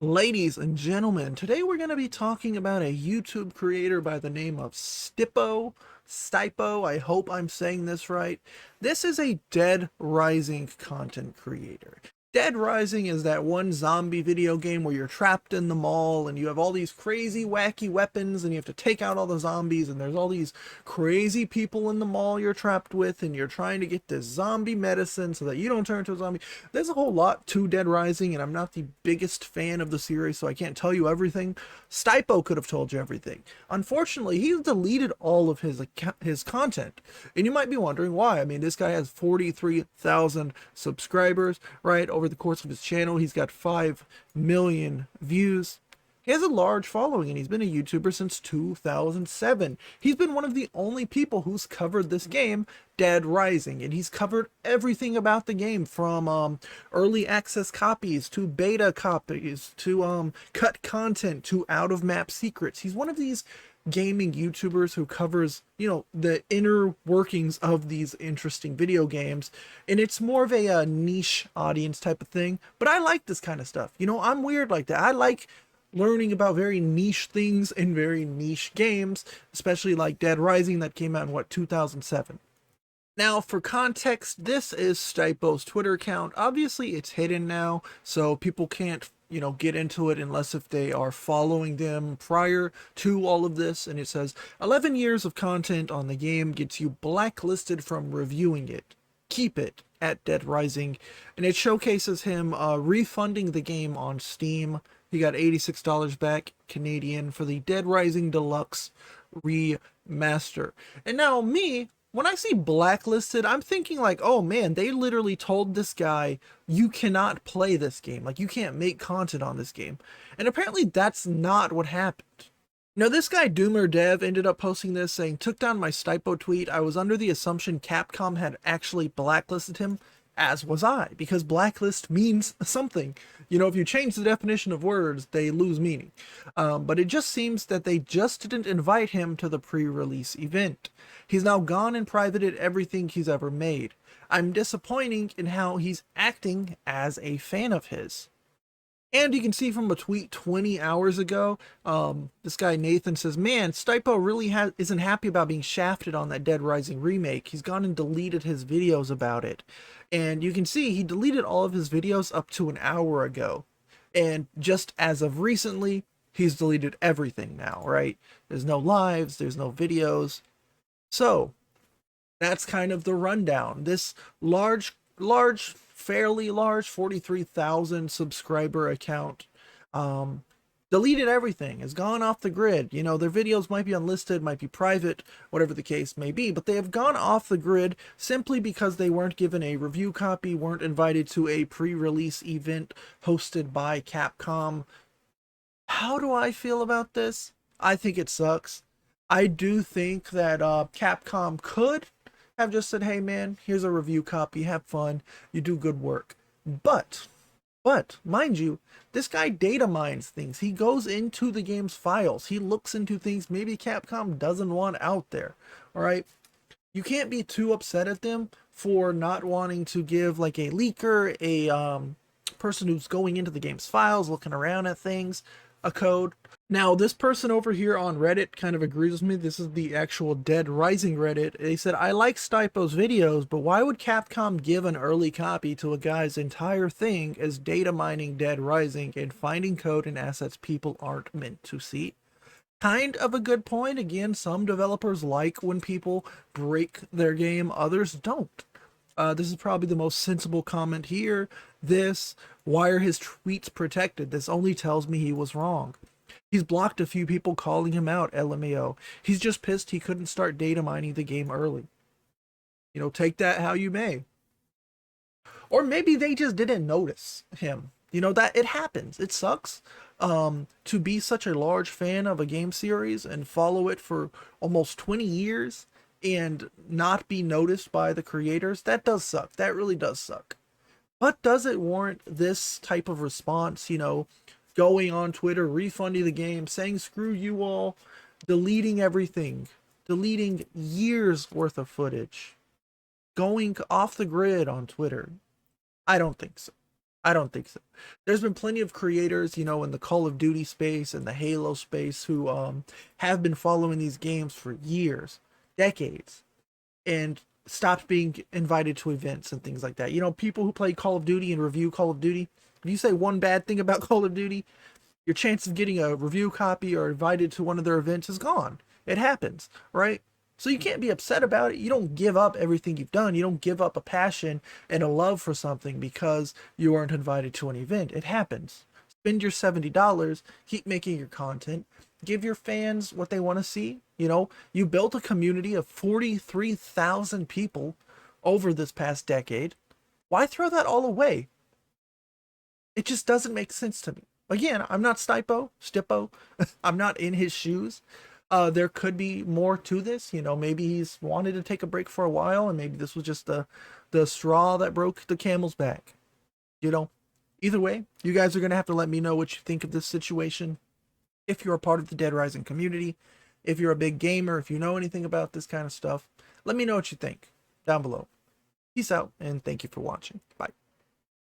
Ladies and gentlemen, today we're going to be talking about a YouTube creator by the name of STiP0. I hope I'm saying this right. This is a Deadrising content creator. Deadrising is that one zombie video game where you're trapped in the mall and you have all these crazy wacky weapons and you have to take out all the zombies, and there's all these crazy people in the mall you're trapped with, and you're trying to get this zombie medicine so that you don't turn into a zombie. There's a whole lot to Deadrising, and I'm not the biggest fan of the series, so I can't tell you everything. STiP0 could have told you everything. Unfortunately, he's deleted all of his content, and you might be wondering why. I mean, this guy has 43,000 subscribers, right? Over the course of his channel, he's got 5 million views. He has a large following, and he's been a YouTuber since 2007. He's been one of the only people who's covered this game, Deadrising, and he's covered everything about the game, from early access copies to beta copies to cut content to out of map secrets. He's one of these gaming YouTubers who covers, the inner workings of these interesting video games, and it's more of a niche audience type of thing. But I like this kind of stuff. I'm weird like that. I like learning about very niche things in very niche games, especially like Deadrising that came out in 2007. Now, for context, this is STiP0's Twitter account. Obviously, it's hidden now, so people can't, get into it unless if they are following them prior to all of this. And it says 11 years of content on the game gets you blacklisted from reviewing it. Keep it at Deadrising. And it showcases him refunding the game on Steam. He got $86 back Canadian for the Deadrising Deluxe Remaster. And now when I see blacklisted, I'm thinking like, oh man, they literally told this guy, you cannot play this game. Like, you can't make content on this game. And apparently that's not what happened. Now, this guy Doomer Dev ended up posting this saying, took down my STiP0 tweet. I was under the assumption Capcom had actually blacklisted him, as was I, because blacklist means something. If you change the definition of words, they lose meaning. But it just seems that they just didn't invite him to the pre-release event. He's now gone and privated everything he's ever made. I'm disappointed in how he's acting as a fan of his. And you can see from a tweet 20 hours ago, this guy Nathan says, man, STiP0 really isn't happy about being shafted on that Deadrising remake. He's gone and deleted his videos about it. And you can see he deleted all of his videos up to an hour ago. And just as of recently, he's deleted everything now, right? There's no lives, there's no videos. So that's kind of the rundown. This fairly large 43,000 subscriber account deleted everything, has gone off the grid. Their videos might be unlisted, might be private, whatever the case may be, but they have gone off the grid simply because they weren't given a review copy, weren't invited to a pre-release event hosted by Capcom. How do I feel about this? I think it sucks. I do think that Capcom could have just said, hey man, here's a review copy, have fun, you do good work. But, mind you, this guy data mines things. He goes into the game's files. He looks into things maybe Capcom doesn't want out there. Alright? You can't be too upset at them for not wanting to give like a leaker, a person who's going into the game's files, looking around at things, a code. Now, this person over here on Reddit kind of agrees with me. This is the actual Deadrising Reddit. They said, I like STiP0's videos, but why would Capcom give an early copy to a guy's entire thing as data mining Deadrising and finding code and assets people aren't meant to see? Kind of a good point. Again, some developers like when people break their game, others don't. This is probably the most sensible comment here. Why are his tweets protected? This only tells me he was wrong. He's blocked a few people calling him out, LMAO. He's just pissed he couldn't start data mining the game early. Take that how you may. Or maybe they just didn't notice him. That it happens. It sucks. To be such a large fan of a game series and follow it for almost 20 years and not be noticed by the creators, that does suck. That really does suck. But does it warrant this type of response, going on Twitter, refunding the game, saying screw you all, deleting everything, deleting years worth of footage, going off the grid on Twitter? I don't think so. I don't think so. There's been plenty of creators, you know, in the Call of Duty space and the Halo space who have been following these games for years, decades, and stopped being invited to events and things like that. You know, people who play Call of Duty and review Call of Duty, if you say one bad thing about Call of Duty, your chance of getting a review copy or invited to one of their events is gone. It happens, right? So you can't be upset about it. You don't give up everything you've done. You don't give up a passion and a love for something because you weren't invited to an event. It happens. Spend your $70, keep making your content, give your fans what they want to see. You know, you built a community of 43,000 people over this past decade. Why throw that all away? It just doesn't make sense to me. Again, I'm not STiP0. I'm not in his shoes. There could be more to this. You know, maybe he's wanted to take a break for a while, and maybe this was just the straw that broke the camel's back. You know, either way, you guys are gonna have to let me know what you think of this situation. If you're a part of the Deadrising community, if you're a big gamer, if you know anything about this kind of stuff, let me know what you think down below. Peace out, and thank you for watching. Bye.